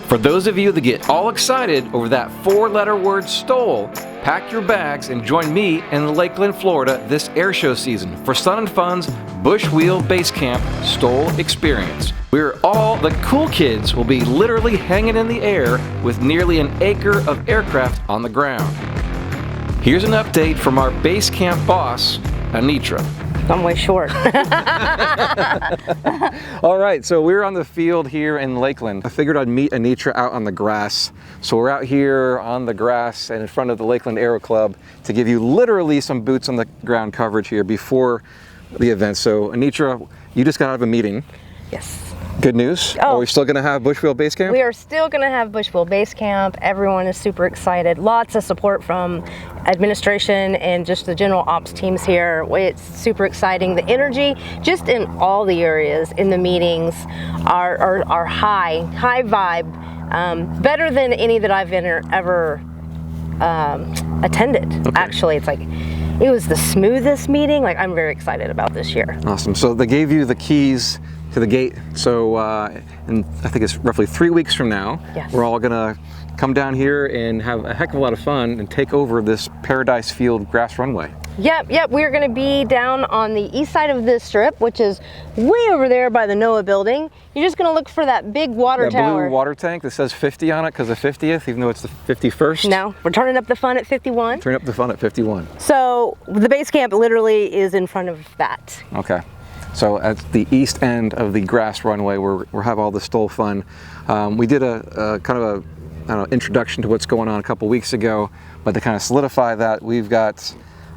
For those of you that get all excited over that 4-letter word STOL, pack your bags and join me in Lakeland, Florida this airshow season for Sun and Fun's BUSHWHEEL BASECAMP STOL experience. Where all the cool kids will be literally hanging in the air with nearly an acre of aircraft on the ground. Here's an update from our BASECAMP boss, Anitra. I'm way short. All right, so we're on the field here in Lakeland. I figured I'd meet Anitra out on the grass. So we're out here on the grass and in front of the Lakeland Aero Club to give you literally some boots on the ground coverage here before the event. So Anitra, you just got out of a meeting. Yes. Good news. Oh. Are we still gonna have BUSHWHEEL BASECAMP? We are still gonna have BUSHWHEEL BASECAMP. Everyone is super excited. Lots of support from administration and just the general ops teams here. It's super exciting. The energy just in all the areas in the meetings are high vibe, better than any that I've ever attended. Okay. Actually, it's like, it was the smoothest meeting. Like, I'm very excited about this year. Awesome. So they gave you the keys to the gate. So and I think it's roughly 3 weeks from now, yes, we're all gonna come down here and have a heck of a lot of fun and take over this Paradise Field grass runway. Yep, we're gonna be down on the east side of this strip, which is way over there by the NOAA building. You're just gonna look for that big water tower. Blue water tank that says 50 on it because of 50th, even though it's the 51st. No, we're turning up the fun at 51. Turn up the fun at 51. So the base camp literally is in front of that. Okay. So at the east end of the grass runway, we'll have all the STOL fun. We did a kind of a, I don't know, introduction to what's going on a couple weeks ago, but to kind of solidify that, we've got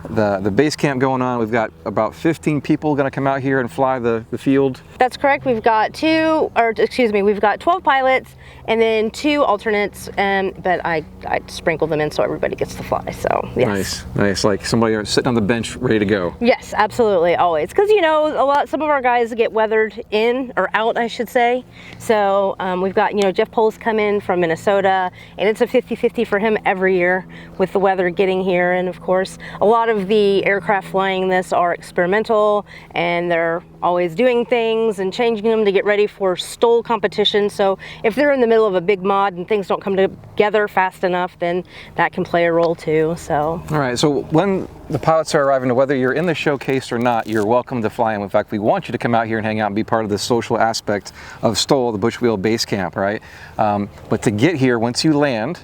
the base camp going on. We've got about 15 people going to come out here and fly the field. That's correct. We've got we've got 12 pilots and then 2 alternates, but I sprinkle them in so everybody gets to fly. So yes. Nice. Like somebody sitting on the bench ready to go. Yes, absolutely, always. Because you know, some of our guys get weathered in or out, I should say. So we've got, you know, Jeff Pohl's come in from Minnesota, and it's a 50-50 for him every year with the weather getting here. And of course, a lot of the aircraft flying this are experimental, and they're always doing things and changing them to get ready for STOL competition. So if they're in the middle of a big mod and things don't come together fast enough, then that can play a role too. So all right, so when the pilots are arriving, whether you're in the showcase or not, you're welcome to fly them. In fact, we want you to come out here and hang out and be part of the social aspect of STOL, the BUSHWHEEL BASECAMP, right? But to get here, once you land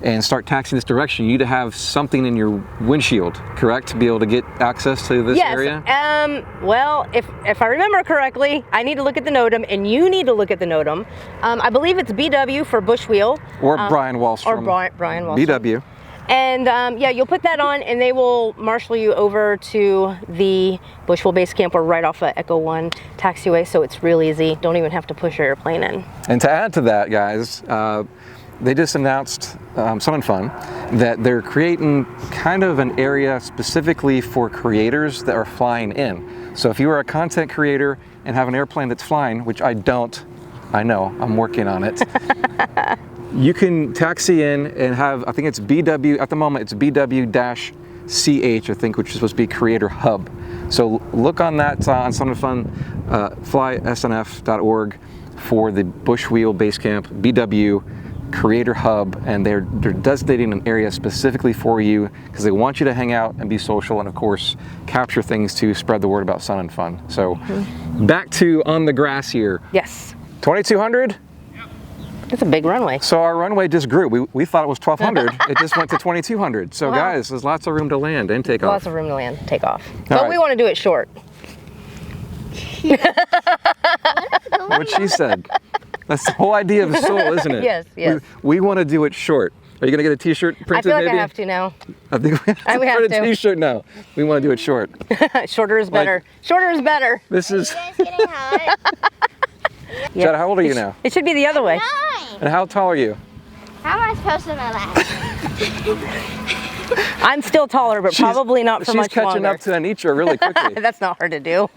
and start taxiing this direction, you need to have something in your windshield, correct, to be able to get access to this area? Yes. Well, if I remember correctly, I need to look at the NOTAM, and you need to look at the NOTAM. I believe it's BW for BUSHWHEEL. Or Brian Wallstrom. Or Brian Wallstrom. BW. And yeah, you'll put that on, and they will marshal you over to the BUSHWHEEL BASECAMP. We're right off of Echo 1 taxiway, so it's real easy. Don't even have to push your airplane in. And to add to that, guys, they just announced, Sun and Fun, that they're creating kind of an area specifically for creators that are flying in. So if you are a content creator and have an airplane that's flying, which I don't, I know, I'm working on it, you can taxi in and have, I think it's BW, at the moment it's BW-CH, I think, which is supposed to be Creator Hub. So look on that on Sun and Fun, flysnf.org for the BUSHWHEEL BASECAMP BW Creator Hub, and they're designating an area specifically for you because they want you to hang out and be social and of course capture things to spread the word about Sun and Fun. So back to on the grass here. Yes. 2200? Yep. It's a big runway. So our runway just grew. We thought it was 1200. It just went to 2200. So wow, guys, there's lots of room to land and take off. Lots of room to land, take off. But we want to do it short. What she said. That's the whole idea of STOL, isn't it? Yes. We want to do it short. Are you going to get a t-shirt printed? I feel like I have to now. I think we have to print a t-shirt now. We want to do it short. Shorter is better. Shorter is better. This is... Are you guys getting hot? Jed, how old are you now? It should be the other way. 9. And how tall are you? How am I supposed to know that? I'm still taller, but probably not for much longer. She's catching up to Anitra really quickly. That's not hard to do.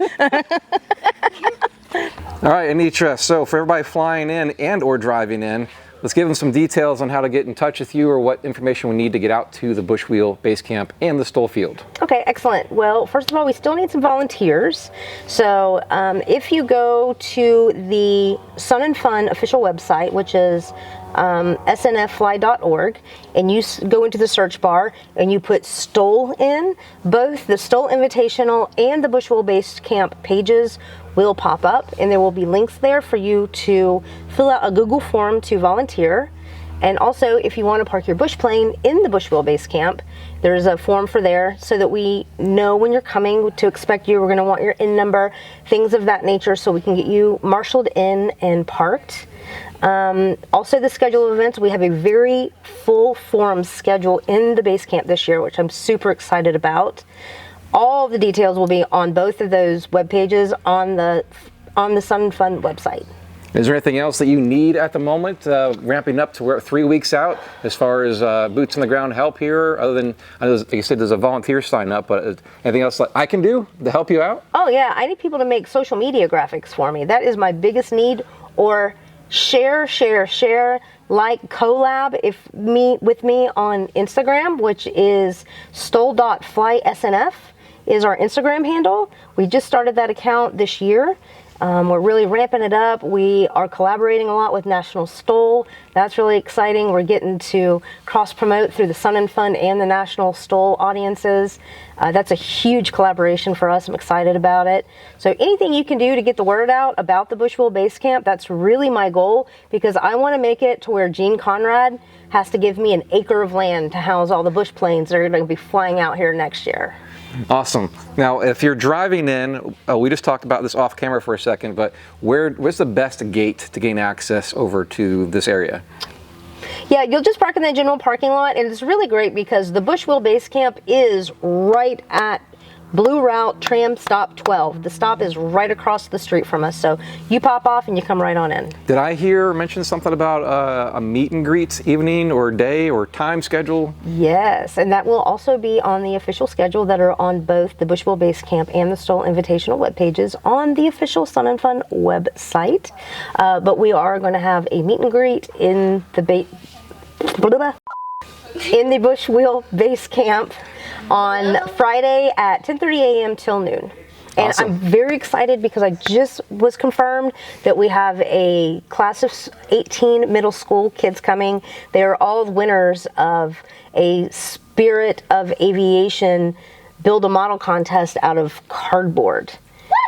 All right, Anitra, so for everybody flying in and or driving in, let's give them some details on how to get in touch with you or what information we need to get out to the BUSHWHEEL BASECAMP and the STOL field. Okay, excellent. Well, first of all, we still need some volunteers. So if you go to the Sun and Fun official website, which is snffly.org, and you go into the search bar and you put STOL in. Both the STOL Invitational and the BUSHWHEEL BASECAMP pages will pop up, and there will be links there for you to fill out a Google form to volunteer. And also, if you want to park your bush plane in the BUSHWHEEL BASECAMP, there's a form for there so that we know when you're coming to expect you. We're going to want your IN number, things of that nature, so we can get you marshaled in and parked. Also, the schedule of events, we have a very full forum schedule in the base camp this year, which I'm super excited about. All of the details will be on both of those web pages on the Sun and Fun website. Is there anything else that you need at the moment, ramping up to where 3 weeks out, as far as boots on the ground help here? Other than, I know, like you said, there's a volunteer sign up, but anything else I can do to help you out? Oh yeah, I need people to make social media graphics for me. That is my biggest need. Or share, like, collab with me on Instagram, which is stol.fly.snf is our Instagram handle. We just started that account this year. We're really ramping it up. We are collaborating a lot with National STOL. That's really exciting. We're getting to cross-promote through the Sun and Fun and the National STOL audiences. That's a huge collaboration for us. I'm excited about it. So anything you can do to get the word out about the BUSHWHEEL Basecamp, that's really my goal, because I want to make it to where Gene Conrad has to give me an acre of land to house all the bush planes that are going to be flying out here next year. Awesome. Now, if you're driving in, we just talked about this off camera for a second, but where's the best gate to gain access over to this area? Yeah, you'll just park in the general parking lot, and it's really great because the BUSHWHEEL Basecamp is right at Blue Route Tram Stop 12. The stop is right across the street from us, so you pop off and you come right on in. Did I mention something about a meet and greet evening or day or time schedule? Yes, and that will also be on the official schedule that are on both the BUSHWHEEL Basecamp and the STOL Invitational web pages on the official Sun and Fun website. But we are going to have a meet and greet in the BUSHWHEEL Basecamp on Friday at 10:30 a.m. till noon. And awesome. I'm very excited because I just was confirmed that we have a class of 18 middle school kids coming. They are all winners of a Spirit of Aviation build a model contest out of cardboard.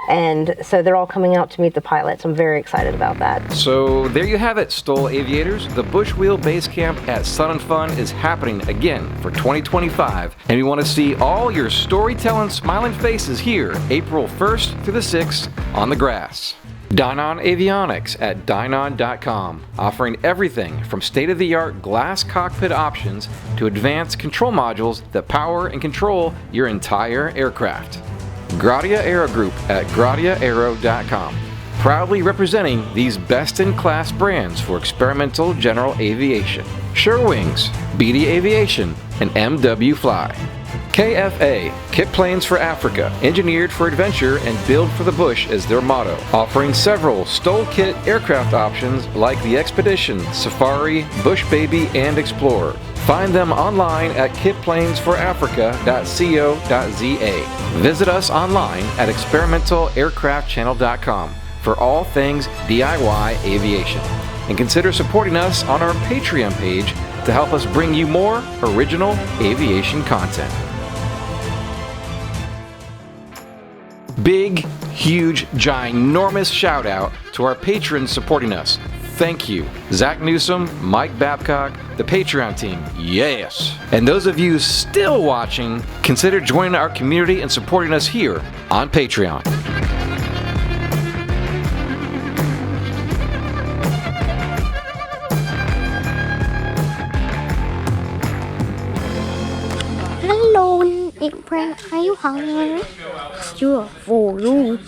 And so they're all coming out to meet the pilots. I'm very excited about that. So there you have it, STOL Aviators. The BUSHWHEEL Basecamp at Sun and Fun is happening again for 2025. And we want to see all your storytelling, smiling faces here April 1st through the 6th on the grass. Dynon Avionics at Dynon.com, offering everything from state-of-the-art glass cockpit options to advanced control modules that power and control your entire aircraft. Gratia Aero Group at GratiaAero.com, proudly representing these best-in-class brands for experimental general aviation. Sherwings, BD Aviation, and MW Fly. KFA, Kitplanes for Africa, engineered for adventure and built for the bush is their motto, offering several STOL-kit aircraft options like the Expedition, Safari, Bush Baby, and Explorer. Find them online at kitplanesforafrica.co.za. Visit us online at experimentalaircraftchannel.com for all things DIY aviation. And consider supporting us on our Patreon page to help us bring you more original aviation content. Big, huge, ginormous shout out to our patrons supporting us. Thank you. Zach Newsom, Mike Babcock, the Patreon team, yes. And those of you still watching, consider joining our community and supporting us here on Patreon. Hello, April. Are you hungry? Sure, for you.